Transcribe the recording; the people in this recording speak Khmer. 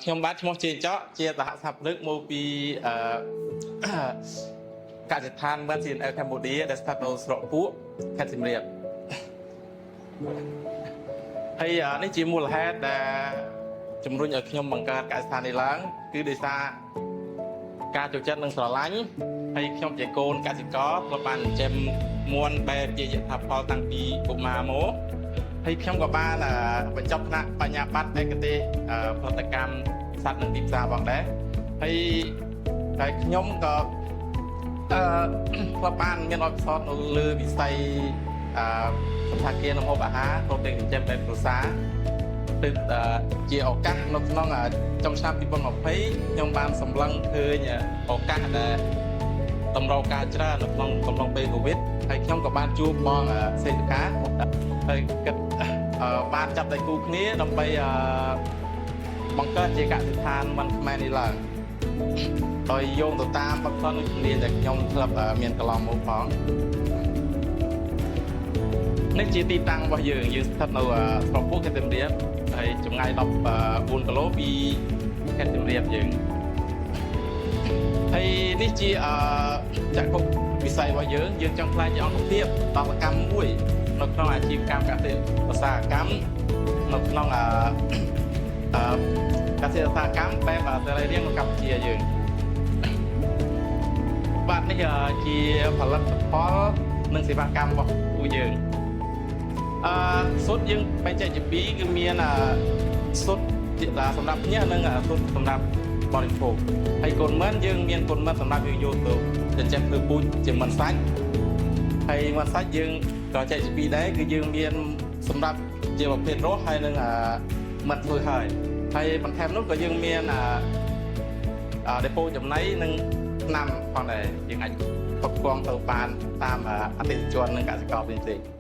ខ្ញុំបាទឈ្មោះជាចော့ជាសហសព្ទលើកមកពីកសិដ្ឋានបាន CNL កម្ពុជាដែលស្ថិតនៅស្រុកពួកខេត្តសៀមរាបហើយនេះជាមូលហេតុដែលជំរុញឲ្យខ្ញុំបង្កើតកសិដ្ឋាននេះឡើងគឺដោយសារការចូលចិត្តនិងស្រឡាញ់ហើយខ្ញុំជាកូនកសិករធ្លាប់បានចិញ្ចឹមមួនបែបជាយថាផលតាំងពីកុមារមកហើយខ្ញុំក៏បានបញ្ចប់ថ្នាក់បញ្ញាបត្រឯកទេសផលិតកម្មសត្វនិងទីផ្សារផងដែរហើយខ្ញុំក៏ធ្លាប់បានមានអបសរនៅលើវិស័យសន្តាគារនិងម្ហូបអាហារគ្រប់ទាំងចិញ្ចឹមបែបគ្រួសារទើបជាឱកាសនៅក្នុងចុងឆ្នាំ2020ខ្ញុំបានសម្លឹងឃើញឱកាសដែលតម្រូវការច្រើននៅក្នុងកំឡុងពេលកូវីដហើយខ្ញុំក៏បានជួបបងសេដ្ឋកាហើយគិតបានចាប់ដៃគូគ្នាដើម្បីបង្កើតជាកសិដ្ឋានមិនខ្មែរនេះឡើងដោយយោងទៅតាមបទពិសោធន៍ជំនាញដែលខ្ញុំធ្លាប់មានកន្លងមកផងនេះជាទីតាំងរបស់យើងស្ថិតនៅស្រុកពួកខេត្តសៀមរាបហើយចម្ងាយ14គីឡូពីខេត្តសៀមរាបយើងហើយនេះជាចក្ខុវិស័យរបស់យើងចង់ខ្លាចជាអង្គភាពតបកម្មមួយនៅក្នុងអាជីវកម្មកសិឧស្សាហកម្មនៅក្នុងកសិឧស្សាហកម្មបែបសេរីរាង្គនៅកម្ពុជាយើងបាទនេះជាផលិតផលនិងសេវាកម្មរបស់ពួកយើងស៊ុតយើងបែងចែកជាពីរគឺមានស៊ុតសម្រាប់ញ៉ាំនិងស៊ុតសម្រាប់បរិភោគហើយកូនមិនយើងមានកូនមិនសម្រាប់យើងយកទៅចិញ្ចឹមធ្វើពូជជាមិនសាច់ហើយមិនសាច់យើងក៏ចែកជាពីរដែរគឺយើងមានសម្រាប់ជាប្រភេទរស់ហើយនឹងមិនធ្វើហើយបន្ថែមនោះក៏យើងមានដេប៉ូចំណីនិងថ្នាំផងដែរយើងអាចផ្គត់ផ្គង់ទៅបានតាមអតិថិជននិងកសិករផ្សេងៗ